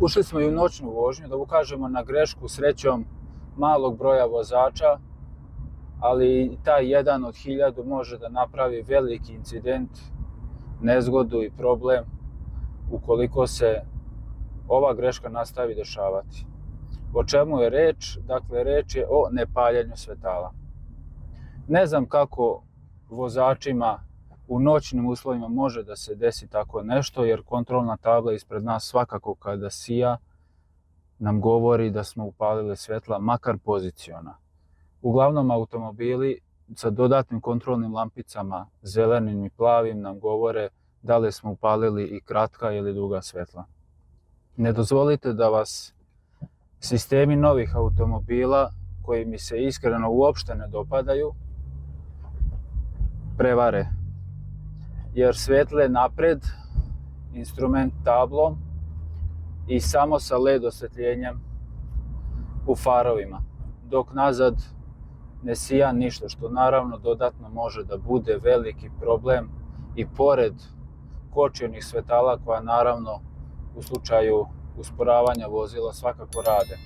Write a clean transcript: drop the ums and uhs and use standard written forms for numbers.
Ušli smo i u noćnu vožnju da ukažemo na grešku srećom malog broja vozača, ali taj jedan od 1000 može da napravi veliki incident, nezgodu i problem ukoliko se ova greška nastavi dešavati. O čemu je reč? Dakle, reč je o nepaljenju svetala. Ne znam kako vozačima u noćnim uslovima može da se desi tako nešto, jer kontrolna tabla ispred nas svakako kada sija nam govori da smo upalili svetla, makar poziciona. Uglavnom automobili sa dodatnim kontrolnim lampicama, zelenim i plavim, nam govore da li smo upalili i kratka ili duga svetla. Ne dozvolite da vas sistemi novih automobila, koji mi se iskreno uopšte ne dopadaju, prevare. Jer svetle napred, instrument tablom i samo sa LED osvetljenjem u farovima, dok nazad ne sija ništa, što naravno dodatno može da bude veliki problem i pored kočionih svetala koja naravno u slučaju usporavanja vozila svakako rade.